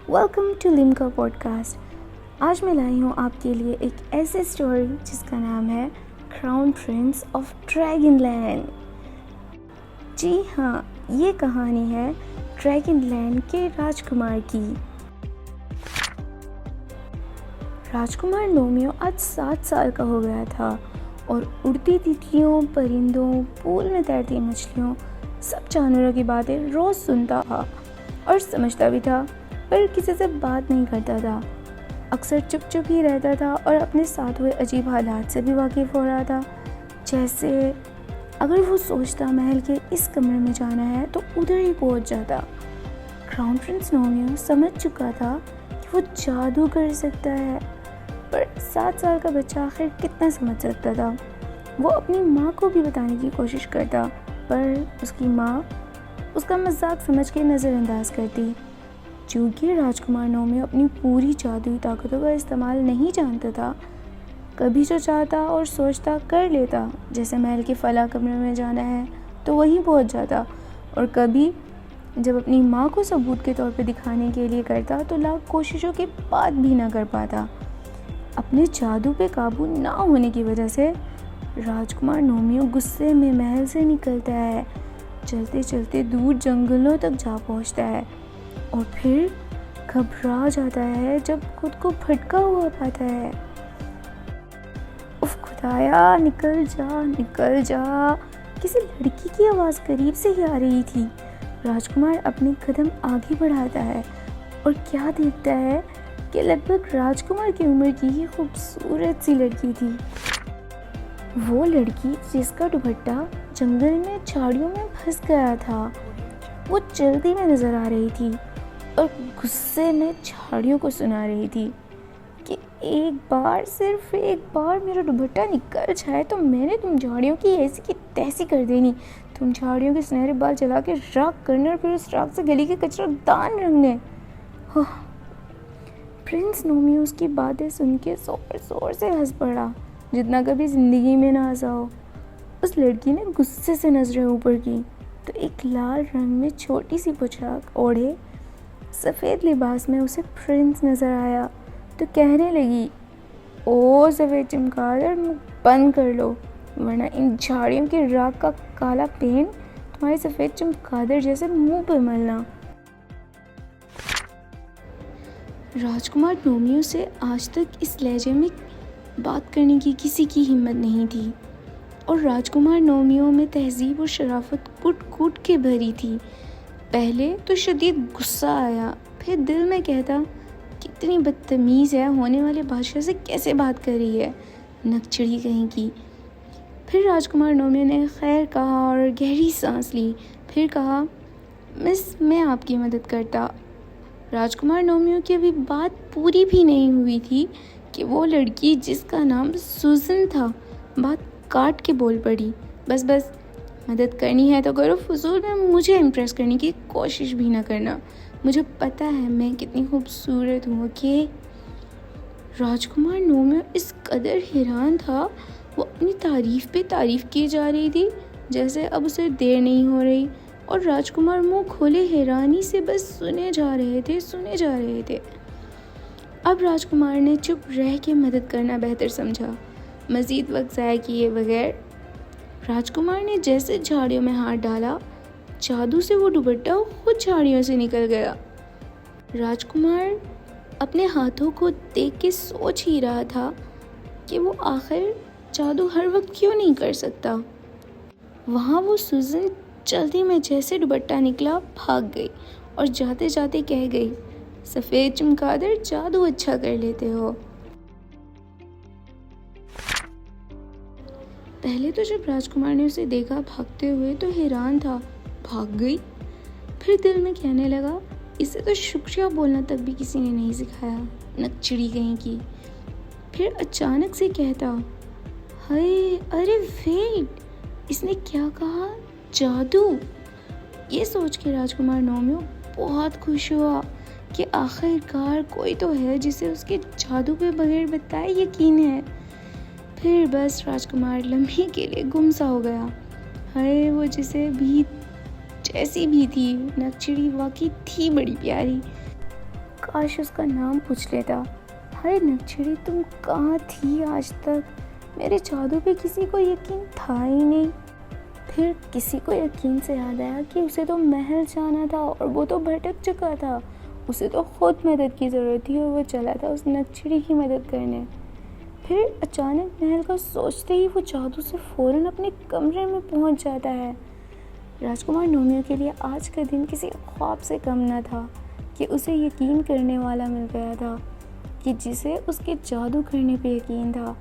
Welcome to Limca podcast. आज मैं लाई हूँ आपके लिए एक ऐसी स्टोरी जिसका नाम है क्राउन प्रिंस ऑफ ड्रैगनलैंड। जी हाँ, ये कहानी है ड्रैगनलैंड के राजकुमार की। राजकुमार नोमियो आज 7 साल का हो गया था और उड़ती तितलियों, परिंदों, पूल में तैरती मछलियों, सब जानवरों की बातें रोज़ सुनता था और समझता भी था, पर किसी से बात नहीं करता था। अक्सर चुप चुप ही रहता था और अपने साथ हुए अजीब हालात से भी वाकिफ़ हो रहा था। जैसे अगर वो सोचता महल के इस कमरे में जाना है तो उधर ही पहुंच जाता। क्राउन प्रिंस नोमियो समझ चुका था कि वो जादू कर सकता है, पर 7 साल का बच्चा आखिर कितना समझ सकता था। वो अपनी माँ को भी बताने की कोशिश करता, पर उसकी माँ उसका मजाक समझ के नज़रअंदाज करती। चूँकि राजकुमार नोमियो अपनी पूरी जादुई ताकतों का इस्तेमाल नहीं जानता था, कभी जो चाहता और सोचता कर लेता। जैसे महल के फला कमरे में जाना है तो वहीं पहुंच जाता, और कभी जब अपनी माँ को सबूत के तौर पे दिखाने के लिए करता तो लाख कोशिशों के बाद भी ना कर पाता। अपने जादू पे काबू ना होने की वजह से राजकुमार नोमियो गुस्से में महल से निकलता है, चलते चलते दूर जंगलों तक जा पहुंचता है और फिर घबरा जाता है जब खुद को भटका हुआ पाता है। उफ खुदाया, निकल जा निकल जा। किसी लड़की की आवाज़ करीब से ही आ रही थी। राजकुमार अपने कदम आगे बढ़ाता है और क्या देखता है कि लगभग राजकुमार की उम्र की ही खूबसूरत सी लड़की थी। वो लड़की जिसका दुपट्टा जंगल में झाड़ियों में फंस गया था। वो जल्दी में नजर आ रही थी और गुस्से में झाड़ियों को सुना रही थी कि एक बार, सिर्फ एक बार मेरा दुपट्टा निकल जाए तो मैंने तुम झाड़ियों की ऐसी की तैसी कर देनी। तुम झाड़ियों के सुनहरे बाल जला के राख करने और फिर उस राख से गली के कचरा दान रंगने। प्रिंस नोमियो उसकी बातें सुन के जोर जोर से हंस पड़ा, जितना कभी जिंदगी में ना हंसा हो। उस लड़की ने गुस्से से नजरें ऊपर की तो एक लाल रंग में छोटी सी पोशाक ओढ़े सफ़ेद लिबास में उसे प्रिंस नज़र आया तो कहने लगी, ओ सफ़ेद चमगादड़, मुँह बंद कर लो, वरना इन झाड़ियों की राख का काला पेंट तुम्हारे सफ़ेद चमगादड़ जैसे मुंह पे मलना। राजकुमार नोमियो से आज तक इस लहजे में बात करने की किसी की हिम्मत नहीं थी और राजकुमार नोमियो में तहजीब और शराफत कूट कूट के भरी थी। पहले तो शदीद गुस्सा आया, फिर दिल में कहता, कितनी बदतमीज़ है, होने वाले बादशाह से कैसे बात कर रही है, नकचड़ी कहीं की। फिर राजकुमार नोमियो ने खैर कहा और गहरी सांस ली। फिर कहा, मिस, मैं आपकी मदद करता। राजकुमार नोमियो की अभी बात पूरी भी नहीं हुई थी कि वो लड़की जिसका नाम सुजन था बात काट के बोल पड़ी, बस बस, मदद करनी है तो करो, फजूल में मुझे इम्प्रेस करने की कोशिश भी ना करना। मुझे पता है मैं कितनी खूबसूरत हूँ। ओके। राजकुमार नोमियो इस कदर हैरान था, वो अपनी तारीफ पे तारीफ की जा रही थी जैसे अब उसे देर नहीं हो रही, और राजकुमार मुंह खोले हैरानी से बस सुने जा रहे थे। अब राजकुमार ने चुप रह के मदद करना बेहतर समझा। मज़ीद वक्त ज़ाया किए बगैर राजकुमार ने जैसे झाड़ियों में हाथ डाला, जादू से वो दुपट्टा खुद झाड़ियों से निकल गया। राजकुमार अपने हाथों को देख के सोच ही रहा था कि वो आखिर जादू हर वक्त क्यों नहीं कर सकता। वहाँ वो सुजन जल्दी में जैसे दुपट्टा निकला भाग गई और जाते जाते कह गई, सफ़ेद चमगादड़, जादू अच्छा कर लेते हो। पहले तो जब राजकुमार ने उसे देखा भागते हुए तो हैरान था, भाग गई। फिर दिल में कहने लगा, इसे तो शुक्रिया बोलना तक भी किसी ने नहीं सिखाया, नकचड़ी कहीं की। फिर अचानक से कहता, हाय, अरे वेट, इसने क्या कहा, जादू। ये सोच के राजकुमार नोमियो बहुत खुश हुआ कि आखिरकार कोई तो है जिसे उसके जादू पे बगैर बताए यकीन है। फिर बस राजकुमार लम्हे के लिए गुम सा हो गया। हाय, वो जिसे भी जैसी भी थी, नकचड़ी वाकई थी बड़ी प्यारी। काश उसका नाम पूछ लेता। हाय नक्शड़ी, तुम कहाँ थी आज तक? मेरे जादू पे किसी को यकीन था ही नहीं। फिर किसी को यकीन से याद आया कि उसे तो महल जाना था और वो तो भटक चुका था। उसे तो खुद मदद की ज़रूरत थी और वो चला था उस नक्शड़ी की मदद करने। फिर अचानक महल का सोचते ही वो जादू से फ़ौरन अपने कमरे में पहुंच जाता है। राजकुमार नोमियो के लिए आज का दिन किसी ख्वाब से कम न था कि उसे यकीन करने वाला मिल गया था, कि जिसे उसके जादू करने पे यकीन था।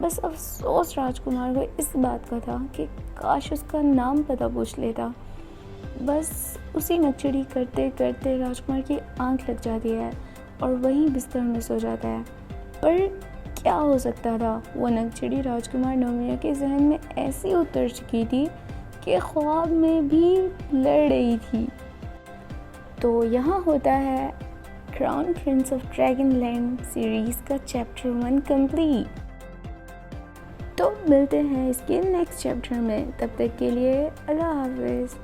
बस अफसोस राजकुमार को इस बात का था कि काश उसका नाम पता पूछ लेता। बस उसी नक्शड़ी करते करते राजकुमार की आंख लग जाती है और वहीं बिस्तर में सो जाता है। पर क्या हो सकता था, वो नक्शड़ी राजकुमार नोमियो के जहन में ऐसी उतर चुकी थी कि ख्वाब में भी लड़ रही थी। तो यहाँ होता है क्राउन प्रिंस ऑफ ड्रैगनलैंड सीरीज़ का चैप्टर 1 कंप्लीट। तो मिलते हैं इसके नेक्स्ट चैप्टर में, तब तक के लिए अल्लाह हाफिज़।